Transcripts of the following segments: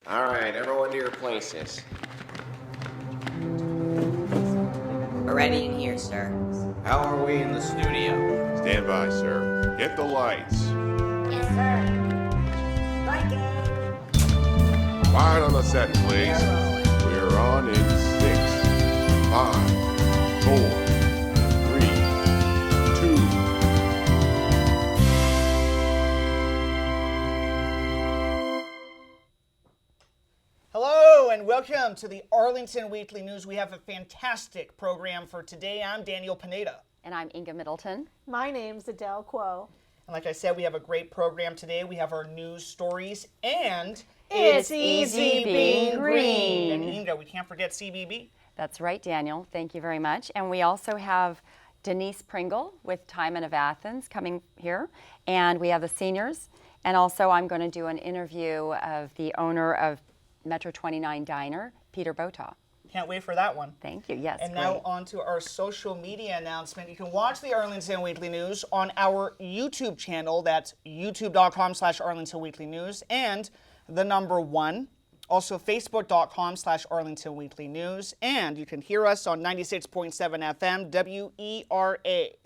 All right, everyone to your places. We're ready in here, sir. How are we in the studio? Stand by, sir. Get the lights. Yes, sir. Striking. Quiet on the set, please. We're on in 6, 5, 4, 3, 2. Hello and welcome to the Arlington Weekly News. We have a fantastic program for today. I'm Daniel Pineda. And I'm Inga Middleton. My name's Adele Kuo. And like I said, we have a great program today. We have our news stories and It's easy being green. And Inga, we can't forget CBB. That's right, Daniel. Thank you very much. And we also have Denise Pringle with Timon of Athens coming here. And we have the seniors. And also I'm going to do an interview of the owner of Metro 29 Diner, Peter Bota. Can't wait for that one. Thank you. Yes, And great. now on to our social media announcement. You can watch the Arlington Weekly News on our YouTube channel. That's youtube.com/Arlington Weekly News and the number 1. Also facebook.com/Arlington Weekly News. And you can hear us on 96.7 FM WERA.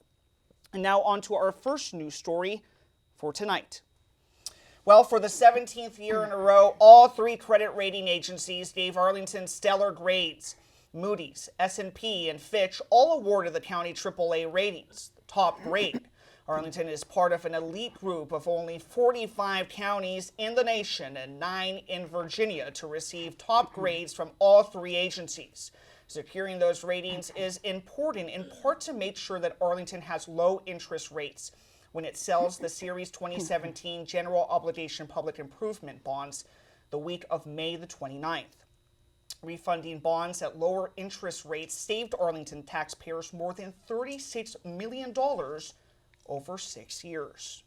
And now on to our first news story for tonight. Well, for the 17th year in a row, all 3 credit rating agencies gave Arlington stellar grades. Moody's, S&P, and Fitch all awarded the county AAA ratings, the top grade. Arlington is part of an elite group of only 45 counties in the nation and 9 in Virginia to receive top grades from all 3 agencies. Securing those ratings is important in part to make sure that Arlington has low interest rates when it sells the Series 2017 General Obligation Public Improvement bonds the week of May the 29th. Refunding bonds at lower interest rates saved Arlington taxpayers more than $36 million over 6 years.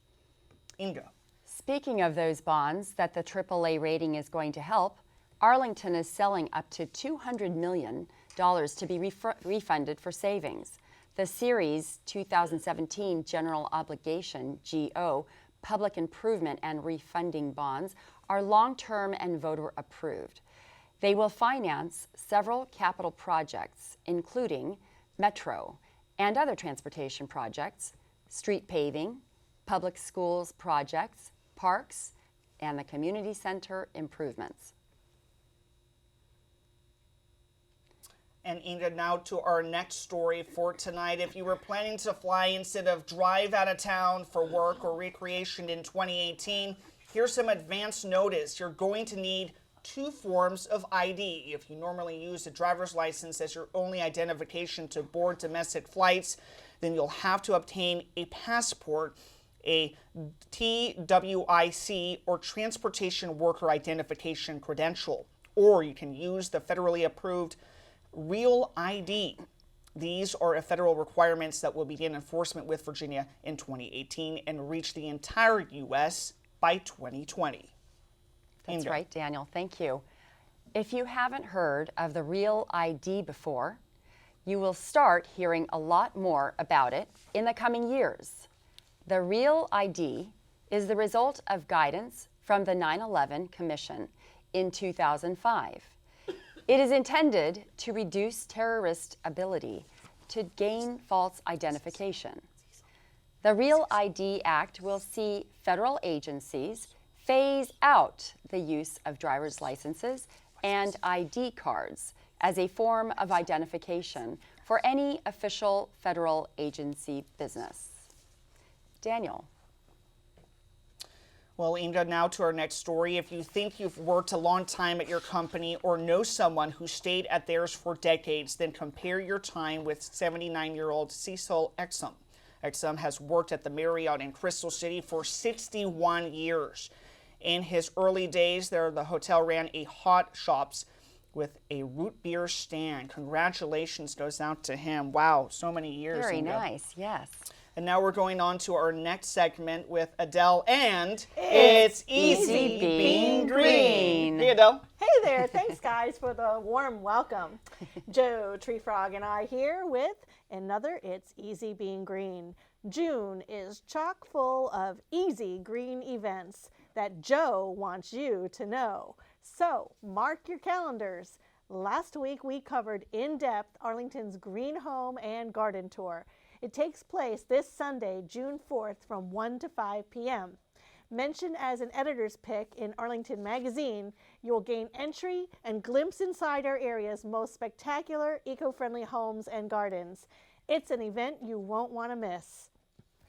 Inga. Speaking of those bonds that the AAA rating is going to help, Arlington is selling up to $200 million to be refunded for savings. The Series 2017 General Obligation, GO, Public Improvement and Refunding Bonds are long-term and voter approved. They will finance several capital projects, including Metro and other transportation projects, street paving, public schools projects, parks, and the community center improvements. And Inga, now to our next story for tonight. If you were planning to fly instead of drive out of town for work or recreation in 2018, here's some advance notice. You're going to need 2 forms of ID. If you normally use a driver's license as your only identification to board domestic flights, then you'll have to obtain a passport, a TWIC, or Transportation Worker Identification Credential. Or you can use the federally approved Real ID. These are federal requirements that will begin enforcement with Virginia in 2018 and reach the entire U.S. by 2020. That's Inga. right, Daniel. Thank you. If you haven't heard of the Real ID before, you will start hearing a lot more about it in the coming years. The Real ID is the result of guidance from the 9/11 Commission in 2005. It is intended to reduce terrorist ability to gain false identification. The Real ID Act will see federal agencies phase out the use of driver's licenses and ID cards as a form of identification for any official federal agency business. Daniel. Well, Inga, now to our next story. If you think you've worked a long time at your company or know someone who stayed at theirs for decades, then compare your time with 79-year-old Cecil Exum. Exum has worked at the Marriott in Crystal City for 61 years. In his early days there, the hotel ran a hot shops with a root beer stand. Congratulations goes out to him. Wow, so many years. Very Inga. nice, yes. And now we're going on to our next segment with Adele and It's Easy Being Green. Hey, Adele. Hey there, thanks guys for the warm welcome. Joe Tree Frog and I here with another It's Easy Being Green. June is chock full of easy green events. that Joe wants you to know. So mark your calendars. Last week we covered in depth Arlington's Green Home and Garden Tour. It takes place this Sunday, June 4th from 1 to 5 p.m. Mentioned as an editor's pick in Arlington Magazine, you will gain entry and glimpse inside our area's most spectacular eco-friendly homes and gardens. It's an event you won't want to miss.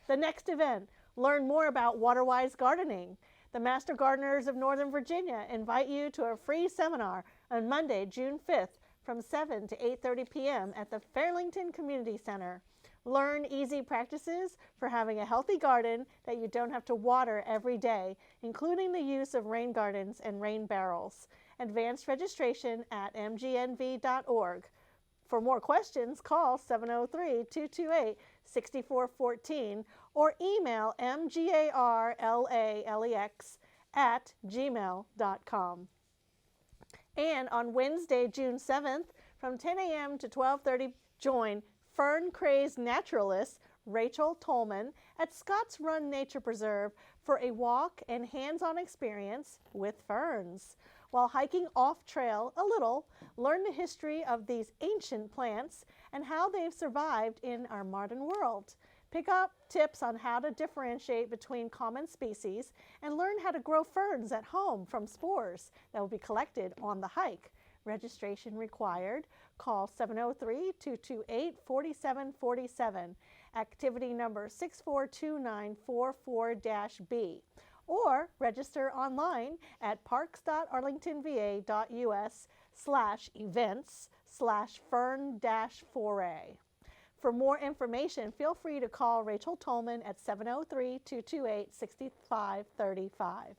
The next event, learn more about water-wise gardening. The Master Gardeners of Northern Virginia invite you to a free seminar on Monday, June 5th from 7 to 8:30 p.m. at the Fairlington Community Center. Learn easy practices for having a healthy garden that you don't have to water every day, including the use of rain gardens and rain barrels. Advanced registration at mgnv.org. For more questions, call 703-228-6414 or email mgarlalex@gmail.com. And on Wednesday, June 7th, from 10 a.m. to 12:30, join fern-crazed naturalist Rachel Tolman at Scotts Run Nature Preserve for a walk and hands-on experience with ferns. While hiking off-trail a little, learn the history of these ancient plants and how they've survived in our modern world. Pick up tips on how to differentiate between common species and learn how to grow ferns at home from spores that will be collected on the hike. Registration required. Call 703-228-4747, activity number 642944-B, or register online at parks.arlingtonva.us/events/fern-4A. For more information, feel free to call Rachel Tolman at 703-228-6535.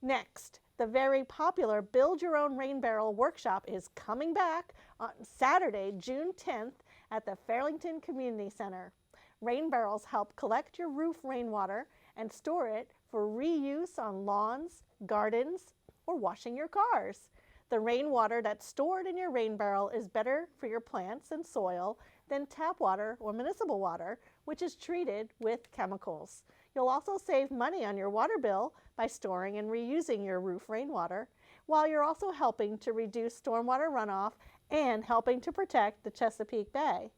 Next, the very popular Build Your Own Rain Barrel Workshop is coming back on Saturday, June 10th at the Fairlington Community Center. Rain barrels help collect your roof rainwater and store it for reuse on lawns, gardens, or washing your cars. The rainwater that's stored in your rain barrel is better for your plants and soil than tap water or municipal water, which is treated with chemicals. You'll also save money on your water bill by storing and reusing your roof rainwater, while you're also helping to reduce stormwater runoff and helping to protect the Chesapeake Bay.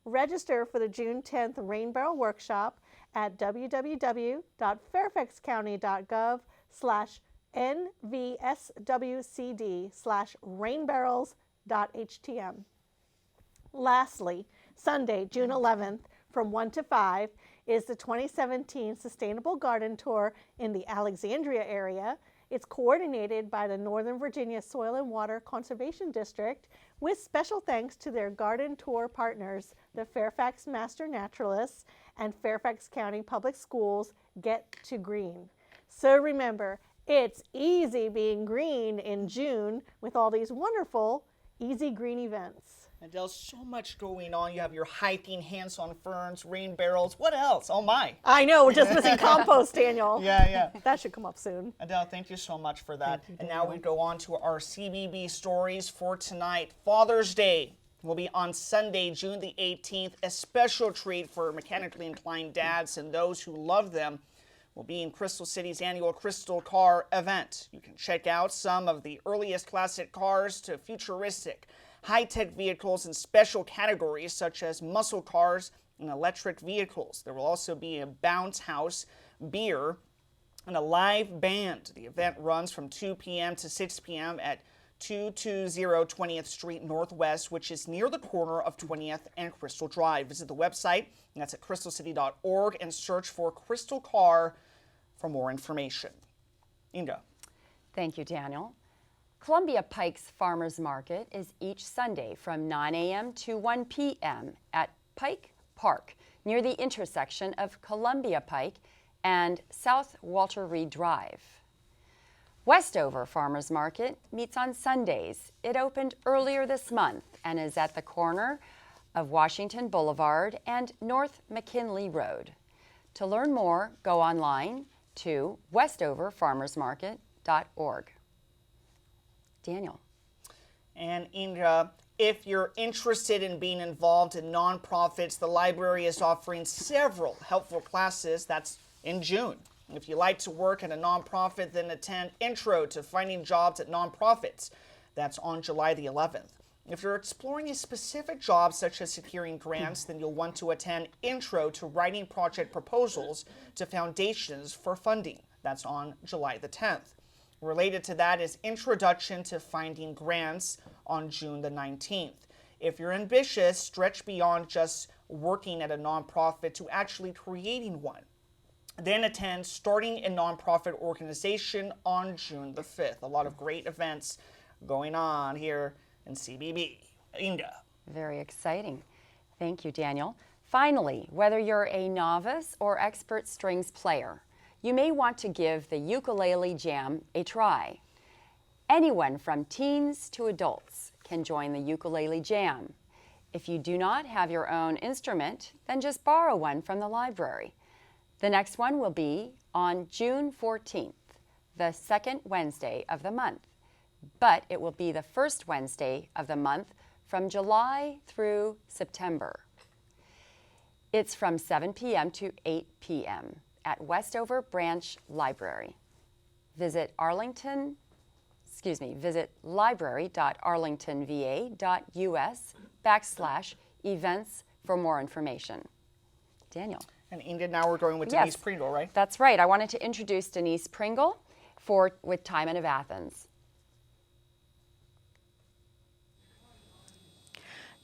Register for the June 10th Rain Barrel Workshop at www.fairfaxcounty.gov/nvswcd/rainbarrels.htm. Lastly, Sunday, June 11th, from 1 to 5, is the 2017 Sustainable Garden Tour in the Alexandria area. It's coordinated by the Northern Virginia Soil and Water Conservation District, with special thanks to their garden tour partners, the Fairfax Master Naturalists and Fairfax County Public Schools Get to Green. So remember, it's easy being green in June with all these wonderful easy green events. Adele, so much going on. You have your hiking, hands-on ferns, rain barrels. What else? Oh my. I know, we're just missing compost, Daniel. Yeah. That should come up soon. Adele, thank you so much for that. Thank you, And now we go on to our CBB stories for tonight. Father's Day will be on Sunday, June the 18th. A special treat for mechanically inclined dads and those who love them will be in Crystal City's annual Crystal Car event. You can check out some of the earliest classic cars to futuristic high-tech vehicles in special categories such as muscle cars and electric vehicles. There will also be a bounce house, beer, and a live band. The event runs from 2 p.m. to 6 p.m. at 220 20th Street Northwest, which is near the corner of 20th and Crystal Drive. Visit the website, and that's at crystalcity.org, and search for Crystal Car for more information. Inga. Thank you, Daniel. Columbia Pike's Farmers Market is each Sunday from 9 a.m. to 1 p.m. at Pike Park, near the intersection of Columbia Pike and South Walter Reed Drive. Westover Farmers Market meets on Sundays. It opened earlier this month and is at the corner of Washington Boulevard and North McKinley Road. To learn more, go online to westoverfarmersmarket.org. Daniel. And Inga, if you're interested in being involved in nonprofits, the library is offering several helpful classes. That's in June. If you like to work at a nonprofit, then attend Intro to Finding Jobs at Nonprofits. That's on July the 11th. If you're exploring a specific job, such as securing grants, then you'll want to attend Intro to Writing Project Proposals to Foundations for Funding. That's on July the 10th. Related to that is Introduction to Finding Grants on June the 19th. If you're ambitious, stretch beyond just working at a nonprofit to actually creating one. Then attend Starting a Nonprofit Organization on June the 5th. A lot of great events going on here in CBB. Inga. Very exciting. Thank you, Daniel. Finally, whether you're a novice or expert strings player, you may want to give the ukulele jam a try. Anyone from teens to adults can join the ukulele jam. If you do not have your own instrument, then just borrow one from the library. The next one will be on June 14th, the second Wednesday of the month, but it will be the first Wednesday of the month from July through September. It's from 7 p.m. to 8 p.m. at Westover Branch Library. Visit library.arlingtonva.us/events for more information. Daniel. And Inga, now we're going with Denise Pringle, right? That's right. I wanted to introduce Denise Pringle with Timon of Athens.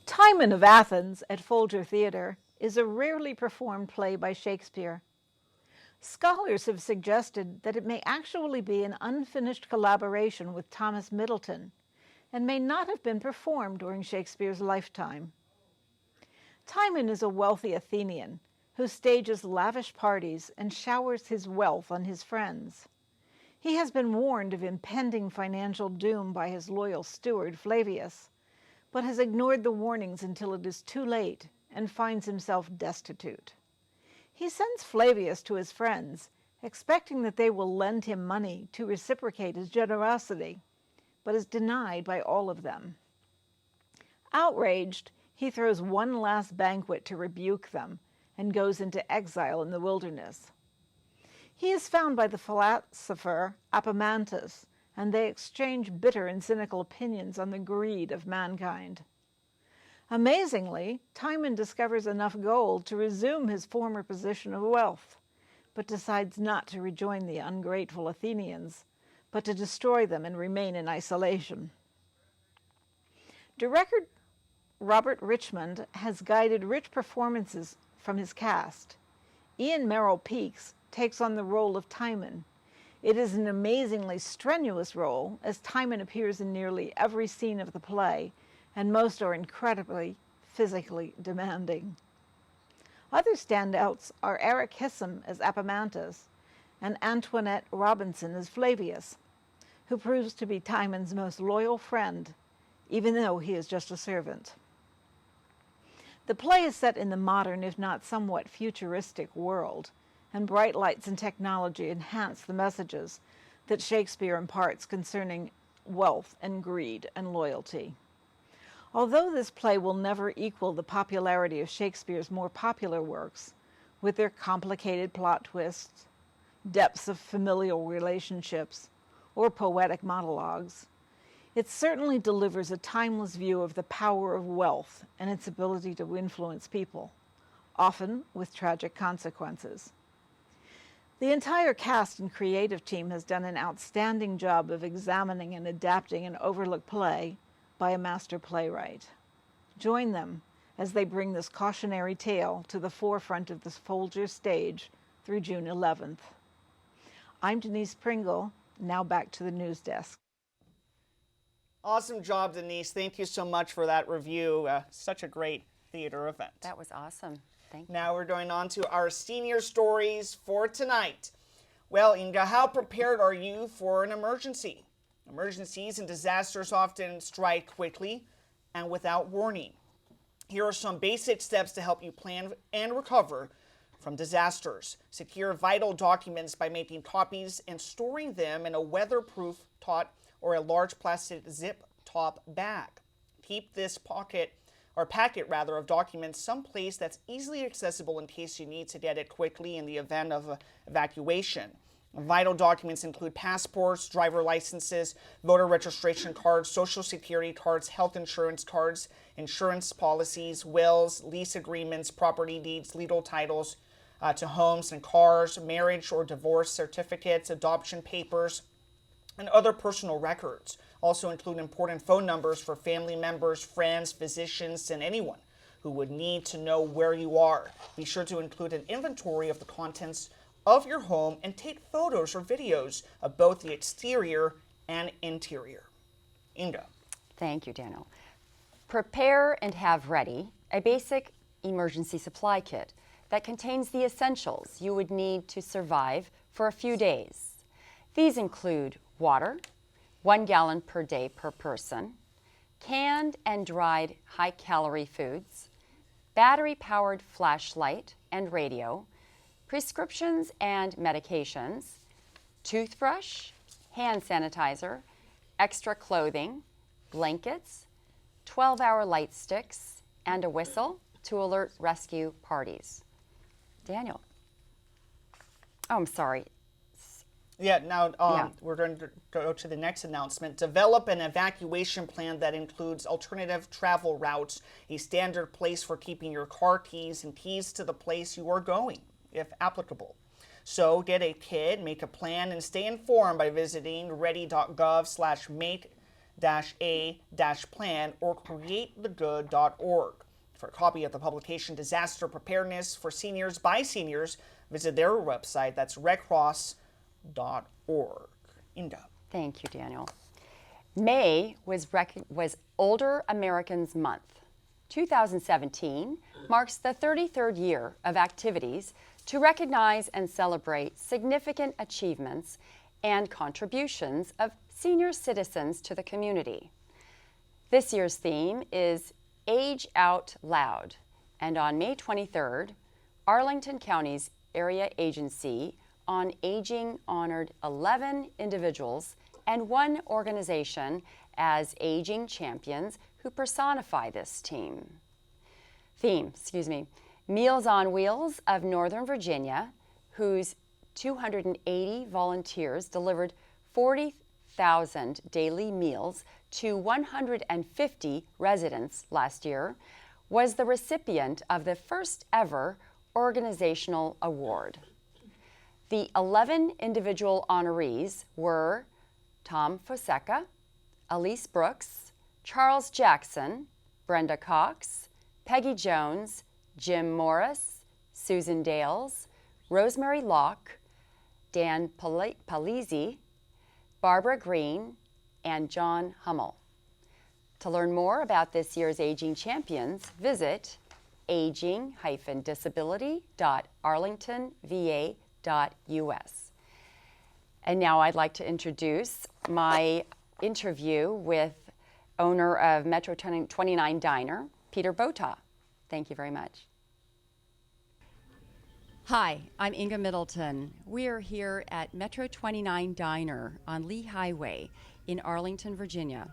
Timon of Athens at Folger Theatre is a rarely performed play by Shakespeare. Scholars have suggested that it may actually be an unfinished collaboration with Thomas Middleton and may not have been performed during Shakespeare's lifetime. Timon is a wealthy Athenian who stages lavish parties and showers his wealth on his friends. He has been warned of impending financial doom by his loyal steward, Flavius, but has ignored the warnings until it is too late and finds himself destitute. He sends Flavius to his friends, expecting that they will lend him money to reciprocate his generosity, but is denied by all of them. Outraged, he throws one last banquet to rebuke them and goes into exile in the wilderness. He is found by the philosopher Epaminondas, and they exchange bitter and cynical opinions on the greed of mankind. Amazingly, Timon discovers enough gold to resume his former position of wealth, but decides not to rejoin the ungrateful Athenians, but to destroy them and remain in isolation. Director Robert Richmond has guided rich performances from his cast. Ian Merrill Peaks takes on the role of Timon. It is an amazingly strenuous role, as Timon appears in nearly every scene of the play, and most are incredibly physically demanding. Other standouts are Eric Hissam as Epaminondas and Antoinette Robinson as Flavius, who proves to be Timon's most loyal friend, even though he is just a servant. The play is set in the modern, if not somewhat futuristic, world, and bright lights and technology enhance the messages that Shakespeare imparts concerning wealth and greed and loyalty. Although this play will never equal the popularity of Shakespeare's more popular works, with their complicated plot twists, depths of familial relationships, or poetic monologues, it certainly delivers a timeless view of the power of wealth and its ability to influence people, often with tragic consequences. The entire cast and creative team has done an outstanding job of examining and adapting an overlooked play by a master playwright. Join them as they bring this cautionary tale to the forefront of the Folger stage through June 11th. I'm Denise Pringle. Now back to the news desk. Awesome job, Denise. Thank you so much for that review. Such a great theater event. That was awesome. Thank you. Now we're going on to our senior stories for tonight. Well, Inga, how prepared are you for an emergency? Emergencies and disasters often strike quickly and without warning. Here are some basic steps to help you plan and recover from disasters. Secure vital documents by making copies and storing them in a weatherproof tote or a large plastic zip top bag. Keep this pocket or packet rather, of documents someplace that's easily accessible in case you need to get it quickly in the event of evacuation. Vital documents include passports, driver licenses, voter registration cards, social security cards, health insurance cards, insurance policies, wills, lease agreements, property deeds, legal titles to homes and cars, marriage or divorce certificates, adoption papers, and other personal records. Also include important phone numbers for family members, friends, physicians, and anyone who would need to know where you are. Be sure to include an inventory of the contents of your home and take photos or videos of both the exterior and interior. Inga. Thank you, Daniel. Prepare and have ready a basic emergency supply kit that contains the essentials you would need to survive for a few days. These include water, 1 gallon per day per person, canned and dried high-calorie foods, battery-powered flashlight and radio, prescriptions and medications, toothbrush, hand sanitizer, extra clothing, blankets, 12-hour light sticks, and a whistle to alert rescue parties. Daniel. Oh, I'm sorry. Yeah, now we're going to go to the next announcement. Develop an evacuation plan that includes alternative travel routes, a standard place for keeping your car keys, and keys to the place you are going, if applicable. So get a kit, make a plan, and stay informed by visiting ready.gov/make-a-plan or createthegood.org. For a copy of the publication Disaster Preparedness for Seniors by Seniors, visit their website. That's redcross.org. Inga. Thank you, Daniel. May was Older Americans Month. 2017 marks the 33rd year of activities to recognize and celebrate significant achievements and contributions of senior citizens to the community. This year's theme is Age Out Loud, and on May 23rd, Arlington County's Area Agency on Aging honored 11 individuals and 1 organization as aging champions who personify this theme. Meals on Wheels of Northern Virginia, whose 280 volunteers delivered 40,000 daily meals to 150 residents last year, was the recipient of the first ever organizational award. The 11 individual honorees were Tom Fonseca, Elise Brooks, Charles Jackson, Brenda Cox, Peggy Jones, Jim Morris, Susan Dales, Rosemary Locke, Dan Palisi, Barbara Green, and John Hummel. To learn more about this year's Aging Champions, visit aging-disability.arlingtonva.us. And now I'd like to introduce my interview with owner of Metro 29 Diner, Peter Bota. Thank you very much. Hi, I'm Inga Middleton. We're here at Metro 29 Diner on Lee Highway in Arlington, Virginia.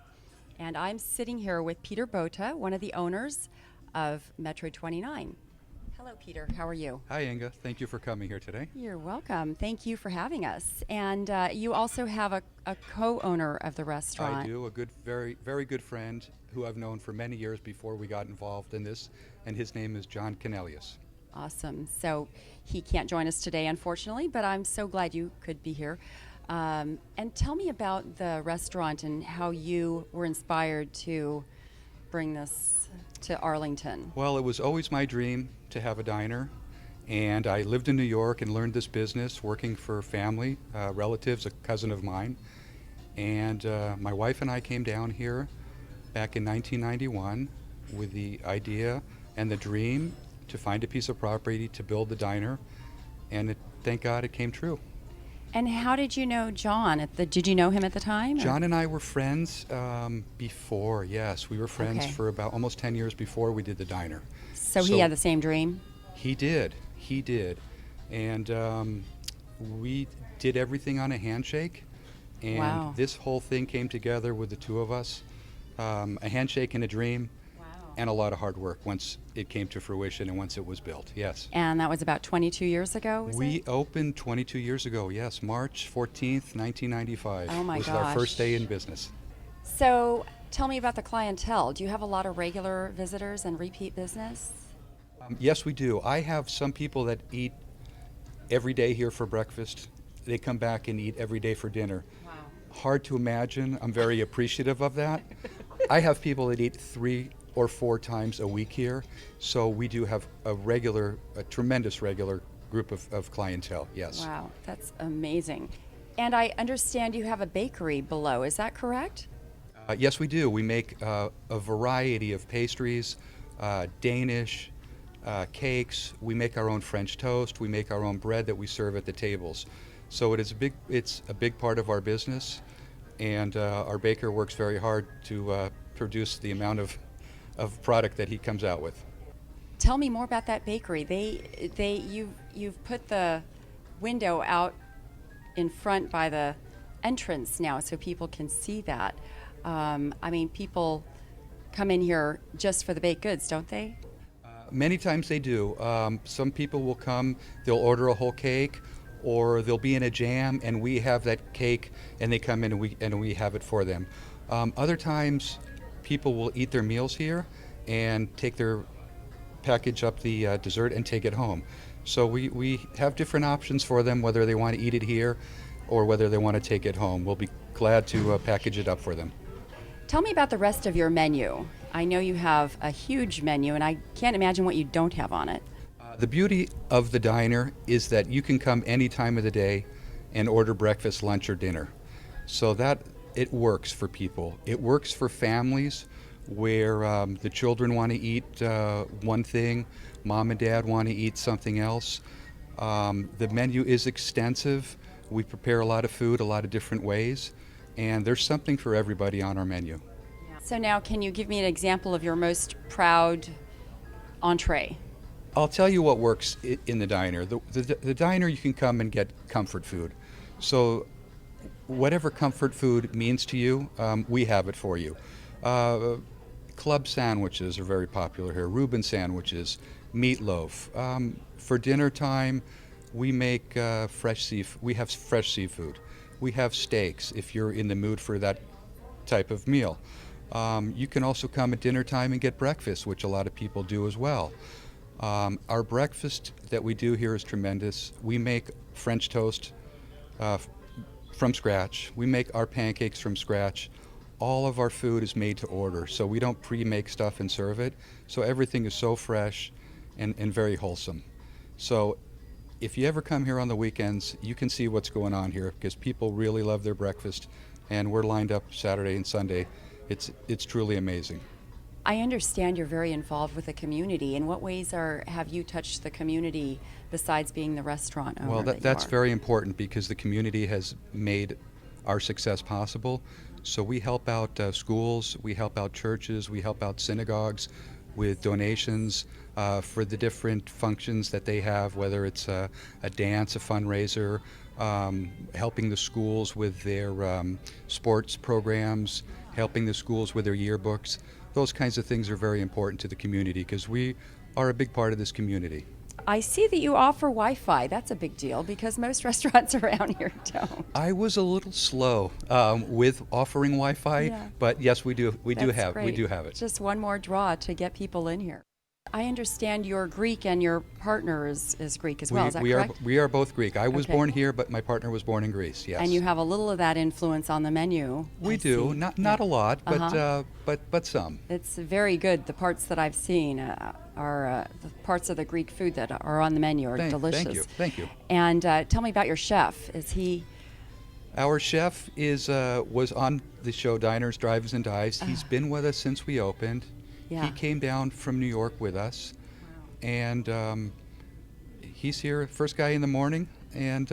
And I'm sitting here with Peter Bota, one of the owners of Metro 29. Hello, Peter. How are you? Hi, Inga. Thank you for coming here today. You're welcome. Thank you for having us. And you also have a co-owner of the restaurant. I do. A good, very, very good friend who I've known for many years before we got involved in this, and his name is John Canelius. Awesome. So he can't join us today, unfortunately, but I'm so glad you could be here. And tell me about the restaurant and how you were inspired to bring this to Arlington. Well, it was always my dream to have a diner, and I lived in New York and learned this business working for family, relatives, a cousin of mine. And my wife and I came down here back in 1991 with the idea and the dream to find a piece of property to build the diner, and thank God it came true. And how did you know John? Did you know him at the time? John and I were friends before, yes. We were friends for about almost 10 years before we did the diner. So he had the same dream? He did. And we did everything on a handshake. And this whole thing came together with the two of us. A handshake and a dream. Wow. and a lot of hard work once it came to fruition and once it was built, yes. And that was about 22 years ago, was We it? opened 22 years ago, yes. March 14th, 1995 Oh my was our first gosh. day in business. So tell me about the clientele. Do you have a lot of regular visitors and repeat business? Yes, we do. I have some people that eat every day here for breakfast. They come back and eat every day for dinner. Wow. Hard to imagine. I'm very appreciative of that. I have people that eat 3 or 4 times a week here, so we do have a tremendous regular group of clientele, yes. Wow, that's amazing. And I understand you have a bakery below, is that correct? Yes, we do. We make a variety of pastries, Danish, cakes. We make our own French toast. We make our own bread that we serve at the tables. So it's a big part of our business, and our baker works very hard to produce the amount of product that he comes out with. Tell me more about that bakery. You've put the window out in front by the entrance now so people can see that. I mean, people come in here just for the baked goods, don't they? Many times they do. Some people will come, they'll order a whole cake, or they'll be in a jam and we have that cake and they come in and we have it for them. Other times people will eat their meals here and take their package up the dessert and take it home. So we have different options for them, whether they want to eat it here or whether they want to take it home. We'll be glad to package it up for them. Tell me about the rest of your menu. I know you have a huge menu, and I can't imagine what you don't have on it. The beauty of the diner is that you can come any time of the day and order breakfast, lunch, or dinner. So that it works for people. It works for families where the children want to eat one thing, mom and dad want to eat something else. The menu is extensive. We prepare a lot of food a lot of different ways, and there's something for everybody on our menu. So now, can you give me an example of your most proud entree? I'll tell you what works in the diner. The diner, you can come and get comfort food. So whatever comfort food means to you, we have it for you. Club sandwiches are very popular here. Reuben sandwiches, meatloaf. For dinner time, we make fresh seafood. We have fresh seafood. We have steaks if you're in the mood for that type of meal. You can also come at dinner time and get breakfast, which a lot of people do as well. Our breakfast that we do here is tremendous. We make French toast from scratch. We make our pancakes from scratch. All of our food is made to order, so we don't pre-make stuff and serve it. So everything is so fresh and very wholesome. So if you ever come here on the weekends, you can see what's going on here because people really love their breakfast, and we're lined up Saturday and Sunday. It's truly amazing. I understand you're very involved with the community. In what ways have you touched the community besides being the restaurant owner? Well, that you that's are? very important because the community has made our success possible. So we help out schools, we help out churches, we help out synagogues with donations for the different functions that they have, whether it's a dance, a fundraiser, helping the schools with their sports programs, helping the schools with their yearbooks. Those kinds of things are very important to the community because we are a big part of this community. I see that you offer Wi-Fi. That's a big deal because most restaurants around here don't. I was a little slow with offering Wi-Fi, Yeah. but yes, we do That's have great. it. Just one more draw to get people in here. I understand you're Greek and your partner is Greek as well. Is that correct? We are both Greek. I was Okay. born here, but my partner was born in Greece. Yes. And you have a little of that influence on the menu. We I do see. not a lot, but Uh-huh. but some. It's very good. The parts that I've seen are the parts of the Greek food that are on the menu are delicious. Thank you. And tell me about your chef. Is he? Our chef was on the show Diners, Drive-Ins, and Dives. He's been with us since we opened. Yeah. He came down from New York with us, and he's here first guy in the morning and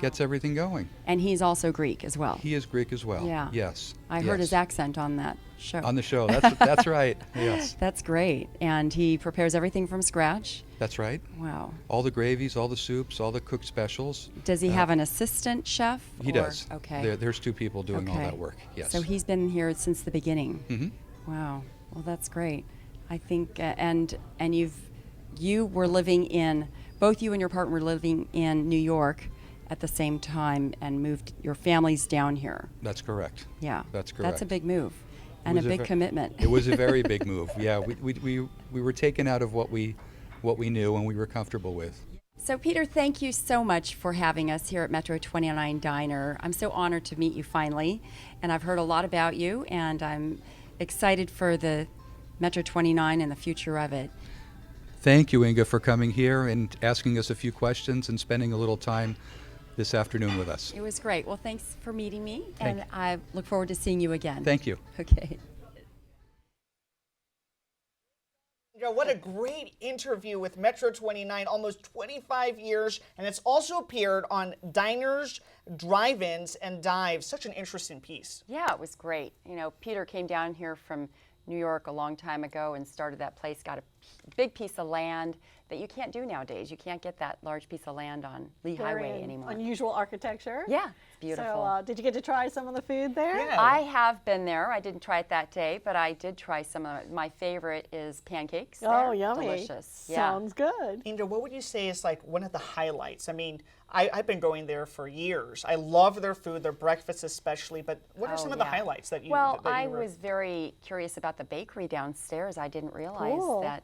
gets everything going. And he's also Greek as well. He is Greek as well. Yeah. Yes. I heard his yes. accent on that show. On the show. That's right. Yes. That's great. And he prepares everything from scratch. That's right. Wow. All the gravies, all the soups, all the cooked specials. Does he have an assistant chef? He does. Okay. There's 2 people doing all Okay. that work. Yes. So he's been here since the beginning. Mm-hmm. Wow. Well, that's great. I think, and you were living in, both you and your partner were living in New York at the same time and moved your families down here. That's correct. Yeah. That's correct. That's a big move and a big commitment. It was a very big move. Yeah, we were taken out of what we knew and we were comfortable with. So Peter, thank you so much for having us here at Metro 29 Diner. I'm so honored to meet you finally, and I've heard a lot about you, and I'm excited for the Metro 29 and the future of it. Thank you, Inga, for coming here and asking us a few questions and spending a little time this afternoon with us. It was great. Well, thanks for meeting me, Thank and I look forward to seeing you again. Thank you. Okay. What a great interview with Metro 29, almost 25 years, and it's also appeared on Diners, Drive-Ins, and Dives. Such an interesting piece. Yeah, it was great. You know, Peter came down here from New York a long time ago and started that place, got a big piece of land that you can't do nowadays. You can't get that large piece of land on Lee Highway anymore. Unusual architecture. Yeah, it's beautiful. So did you get to try some of the food there? Yeah. I have been there. I didn't try it that day, but I did try some of it. My favorite is pancakes. Oh, They're yummy. delicious. Yeah. Sounds good. Inga, what would you say is like one of the highlights? I mean, I've been going there for years. I love their food, their breakfast especially, but what are some of the highlights that you Well, that you I were- was very curious about the bakery downstairs. I didn't realize Cool. that,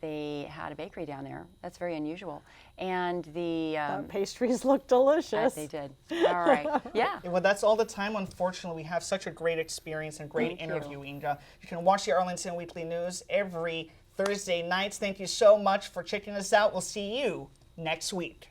they had a bakery down there. That's very unusual. And the... Pastries look delicious. they did. All right. Yeah. Well, that's all the time. Unfortunately, we have such a great experience and great interview, Inga. You can watch the Arlington Weekly News every Thursday nights. Thank you so much for checking us out. We'll see you next week.